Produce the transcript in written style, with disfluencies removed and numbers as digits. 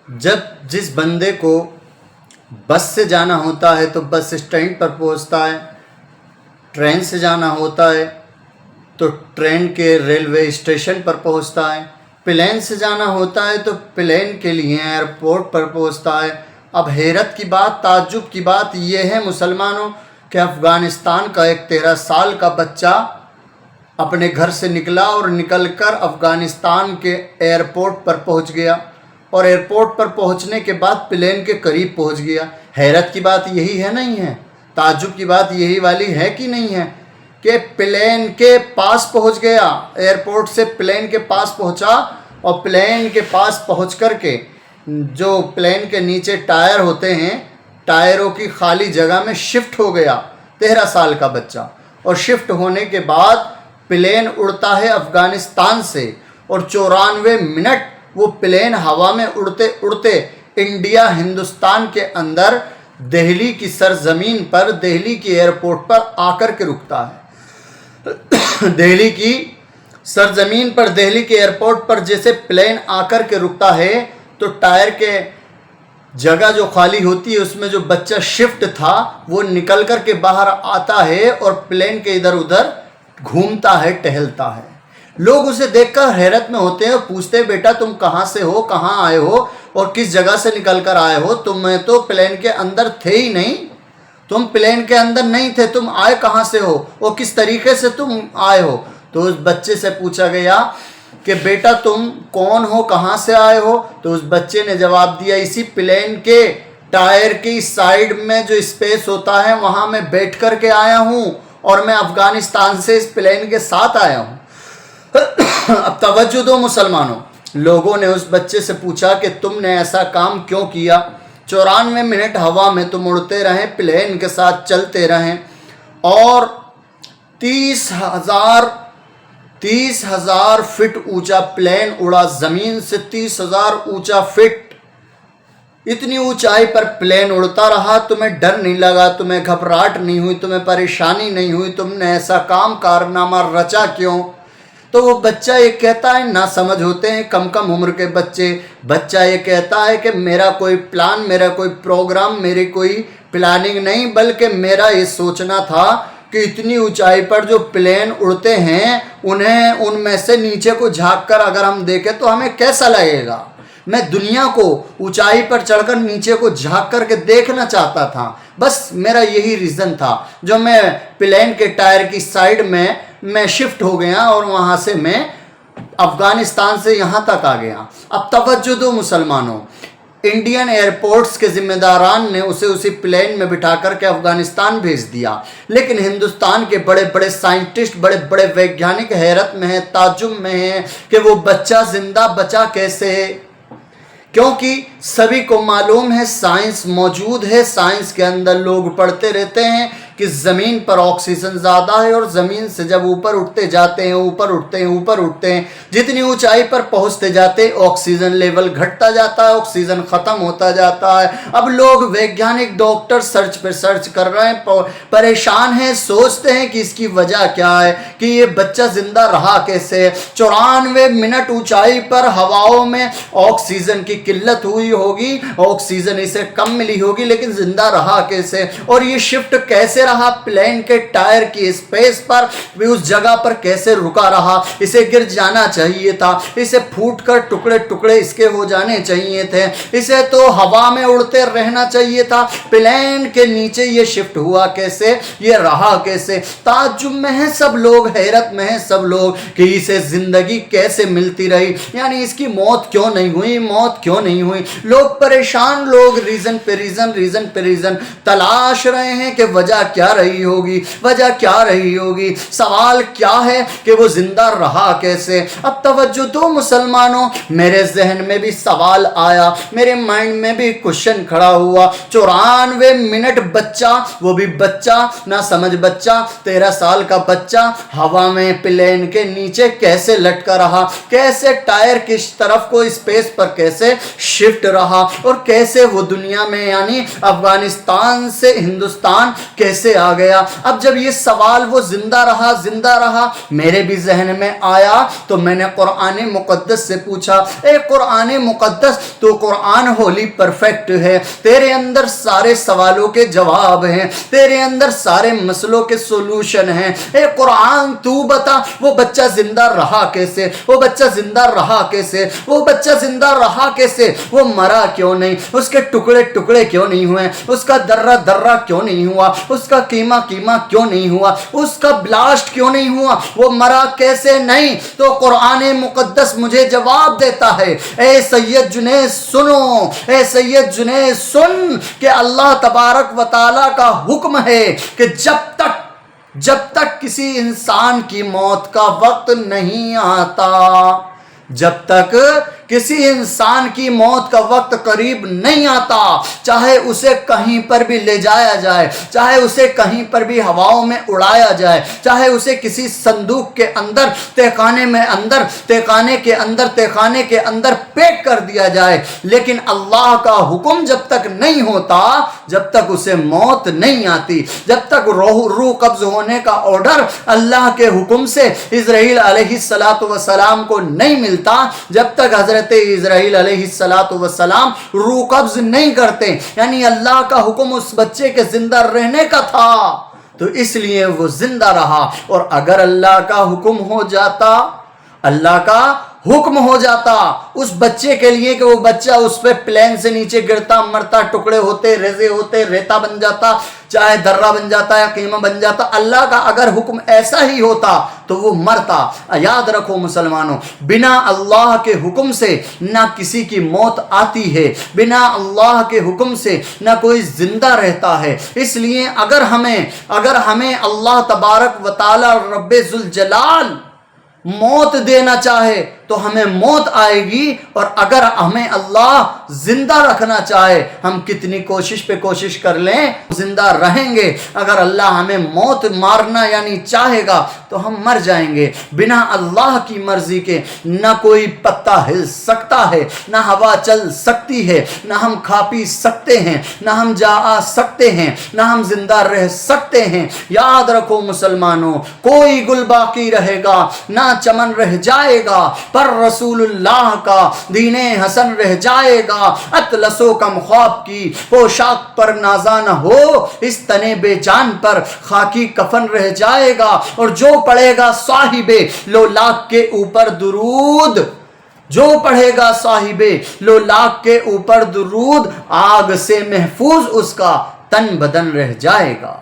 جب جس بندے کو بس سے جانا ہوتا ہے تو بس اسٹینڈ پر پہنچتا ہے، ٹرین سے جانا ہوتا ہے تو ٹرین کے ریلوے اسٹیشن پر پہنچتا ہے، پلین سے جانا ہوتا ہے تو پلین کے لیے ایئرپورٹ پر پہنچتا ہے۔ اب حیرت کی بات، تعجب کی بات یہ ہے مسلمانوں کہ افغانستان کا ایک 13 سال کا بچہ اپنے گھر سے نکلا اور نکل کر افغانستان کے ایئرپورٹ پر پہنچ گیا، اور ایئرپورٹ پر پہنچنے کے بعد پلین کے قریب پہنچ گیا۔ حیرت کی بات یہی ہے نہیں ہے؟ تعجب کی بات یہی والی ہے کہ نہیں ہے کہ پلین کے پاس پہنچ گیا، ایئرپورٹ سے پلین کے پاس پہنچا، اور پلین کے پاس پہنچ کر کے جو پلین کے نیچے ٹائر ہوتے ہیں، ٹائروں کی خالی جگہ میں شفٹ ہو گیا 13 سال کا بچہ، اور شفٹ ہونے کے بعد پلین اڑتا ہے افغانستان سے، اور 94 منٹ وہ پلین ہوا میں اڑتے اڑتے انڈیا ہندوستان کے اندر دہلی کی سرزمین پر، دہلی کی ایئرپورٹ پر آ کر کے رکتا ہے۔ دہلی کی سرزمین پر، دہلی کے ایئرپورٹ پر جیسے پلین آ کر کے رکتا ہے تو ٹائر کے جگہ جو خالی ہوتی ہے اس میں جو بچہ شفٹ تھا وہ نکل کر کے باہر آتا ہے اور پلین کے ادھر ادھر گھومتا ہے، ٹہلتا ہے۔ لوگ اسے دیکھ کر حیرت میں ہوتے ہیں اور پوچھتے ہیں بیٹا تم کہاں سے ہو، کہاں آئے ہو اور کس جگہ سے نکل کر آئے ہو؟ تمہیں تو پلین کے اندر تھے ہی نہیں، تم پلین کے اندر نہیں تھے، تم آئے کہاں سے ہو اور کس طریقے سے تم آئے ہو؟ تو اس بچے سے پوچھا گیا کہ بیٹا تم کون ہو، کہاں سے آئے ہو؟ تو اس بچے نے جواب دیا اسی پلین کے ٹائر کی سائیڈ میں جو اسپیس ہوتا ہے وہاں میں بیٹھ کر کے آیا ہوں، اور میں افغانستان سے اس پلین کے ساتھ آیا ہوں۔ اب توجہ دو مسلمانوں، لوگوں نے اس بچے سے پوچھا کہ تم نے ایسا کام کیوں کیا؟ 94 منٹ ہوا میں تم اڑتے رہیں، پلین کے ساتھ چلتے رہیں، اور 30,000 فٹ اونچا پلین اڑا، زمین سے 30,000 اونچا فٹ، اتنی اونچائی پر پلین اڑتا رہا، تمہیں ڈر نہیں لگا، تمہیں گھبراہٹ نہیں ہوئی، تمہیں پریشانی نہیں ہوئی، تم نے ایسا کارنامہ رچا کیوں؟ تو وہ بچہ یہ کہتا ہے، نہ سمجھ ہوتے ہیں کم عمر کے بچہ یہ کہتا ہے کہ میرا کوئی پلان، میرا کوئی پروگرام، میری کوئی پلاننگ نہیں، بلکہ میرا یہ سوچنا تھا کہ اتنی اونچائی پر جو پلین اڑتے ہیں انہیں ان میں سے نیچے کو جھانک کر اگر ہم دیکھیں تو ہمیں کیسا لگے گا؟ میں دنیا کو اونچائی پر چڑھ کر نیچے کو جھانک کر کے دیکھنا چاہتا تھا، بس میرا یہی ریزن تھا جو میں پلین کے ٹائر کی سائیڈ میں شفٹ ہو گیا، اور وہاں سے میں افغانستان سے یہاں تک آ گیا۔ اب توجہ دو مسلمانوں، انڈین ایئرپورٹس کے ذمہ داران نے اسے اسی پلین میں بٹھا کر کے افغانستان بھیج دیا، لیکن ہندوستان کے بڑے بڑے سائنٹسٹ، بڑے بڑے ویگیانک حیرت میں ہیں، تعجب میں ہیں کہ وہ بچہ زندہ بچا کیسے؟ کیونکہ سبھی کو معلوم ہے سائنس موجود ہے، سائنس کے اندر لوگ پڑھتے رہتے ہیں کہ زمین پر آکسیجن زیادہ ہے، اور زمین سے جب اوپر اٹھتے جاتے ہیں، اوپر اٹھتے ہیں، جتنی اونچائی پر پہنچتے جاتے ہیں آکسیجن لیول گھٹتا جاتا ہے، آکسیجن ختم ہوتا جاتا ہے۔ اب لوگ ویگیانک ڈاکٹر سرچ پہ سرچ کر رہے ہیں، پریشان ہیں، سوچتے ہیں کہ اس کی وجہ کیا ہے، کہ یہ بچہ زندہ رہا کیسے؟ 94 منٹ اونچائی پر ہواؤں میں آکسیجن کی قلت ہوئی ہوگی، آکسیجن اسے کم ملی ہوگی، لیکن زندہ رہا کیسے؟ اور یہ شفٹ کیسے رہا پلین کے ٹائر کی اسپیس پر، بھی اس جگہ پر کیسے رکا رہا؟ اسے گر جانا چاہیے تھا، اسے پھوٹ کر ٹکڑے ٹکڑے اس کے ہو جانے چاہیے تھے، اسے تو ہوا میں اڑتے رہنا چاہیے تھا، پلین کے نیچے یہ شفٹ ہوا کیسے؟ یہ رہا کیسے؟ تعجب میں ہیں سب لوگ، حیرت میں ہیں سب لوگ کہ اسے زندگی کیسے ملتی رہی، یعنی اس کی موت کیوں نہیں ہوئی، موت کیوں نہیں ہوئی؟ لوگ پریشان، لوگ ریزن پہ ریزن تلاش رہے ہیں کہ وجہ کیا رہی ہوگی، وجہ کیا رہی ہوگی، سوال کیا ہے کہ وہ زندہ رہا کیسے؟ اب توجہ دو مسلمانوں، میرے ذہن میں بھی سوال آیا، میرے مائنڈ میں بھی کوشچن کھڑا ہوا، 94 منٹ بچہ، وہ بھی بچہ نہ سمجھ بچہ، 13 سال کا بچہ ہوا میں پلین کے نیچے کیسے لٹکا رہا، کیسے ٹائر کس طرف کو اسپیس پر کیسے شفٹ رہا، اور کیسے وہ دنیا میں یعنی افغانستان سے ہندوستان کیسے کیسے آ گیا؟ اب جب یہ سوال وہ زندہ رہا میرے بھی ذہن میں آیا تو میں نے قرآن مقدس سے پوچھا، اے قرآن مقدس، تو قرآن ہولی پرفیکٹ ہے، تیرے اندر سارے سوالوں کے جواب ہیں، تیرے اندر سارے مسئلوں کے سولوشن ہیں، اے قرآن تو بتا وہ بچہ زندہ رہا کیسے، وہ بچہ زندہ رہا کیسے، وہ بچہ زندہ رہا کیسے، وہ مرا کیوں نہیں، اس کے ٹکڑے ٹکڑے کیوں نہیں ہوئے، اس کا درہ درہ کیوں نہیں ہوا، اس کا قیمہ قیمہ کیوں نہیں ہوا، اس کا بلاسٹ کیوں نہیں ہوا، وہ مرا کیسے نہیں؟ تو قرآن مقدس مجھے جواب دیتا ہے، اے سید جنید سنو، اے سید جنید سن کہ اللہ تبارک و تعالیٰ کا حکم ہے کہ جب تک کسی انسان کی موت کا وقت نہیں آتا، جب تک کسی انسان کی موت کا وقت قریب نہیں آتا، چاہے اسے کہیں پر بھی لے جایا جائے، چاہے اسے کہیں پر بھی ہواؤں میں اڑایا جائے، چاہے اسے کسی صندوق کے اندر تہخانے کے اندر پیک کر دیا جائے، لیکن اللہ کا حکم جب تک نہیں ہوتا، جب تک اسے موت نہیں آتی، جب تک روح قبض ہونے کا آرڈر اللہ کے حکم سے اسرائیل علیہ السلام کو نہیں ملتا، جب تک حضرت اسرائیل علیہ السلام روح قبض نہیں کرتے، یعنی اللہ کا حکم اس بچے کے زندہ رہنے کا تھا، تو اس لیے وہ زندہ رہا۔ اور اگر اللہ کا حکم ہو جاتا اس بچے کے لیے کہ وہ بچہ اس پہ پلین سے نیچے گرتا، مرتا، ٹکڑے ہوتے، ریزے ہوتے، ریتا بن جاتا، چاہے درہ بن جاتا یا قیمہ بن جاتا، اللہ کا اگر حکم ایسا ہی ہوتا تو وہ مرتا۔ یاد رکھو مسلمانوں، بنا اللہ کے حکم سے نہ کسی کی موت آتی ہے، بنا اللہ کے حکم سے نہ کوئی زندہ رہتا ہے۔ اس لیے اگر ہمیں اللہ تبارک و تعالی رب ذوالجلال موت دینا چاہے تو ہمیں موت آئے گی، اور اگر ہمیں اللہ زندہ رکھنا چاہے ہم کتنی کوشش کر لیں زندہ رہیں گے۔ اگر اللہ ہمیں موت مارنا یعنی چاہے گا تو ہم مر جائیں گے۔ بنا اللہ کی مرضی کے نہ کوئی پتا ہل سکتا ہے، نہ ہوا چل سکتی ہے، نہ ہم کھا پی سکتے ہیں، نہ ہم جا آ سکتے ہیں، نہ ہم زندہ رہ سکتے ہیں۔ یاد رکھو مسلمانوں، کوئی گل باقی رہے گا نہ چمن رہ جائے گا، پر رسول اللہ کا دین حسن رہ جائے گا۔ اطلس و کم خواب کی پوشاک پر نازا نہ ہو، اس تنے بے جان پر خاکی کفن رہ جائے گا۔ اور جو پڑھے گا صاحب لولاک کے اوپر درود، جو پڑھے گا صاحب لولاک کے اوپر درود، آگ سے محفوظ اس کا تن بدن رہ جائے گا۔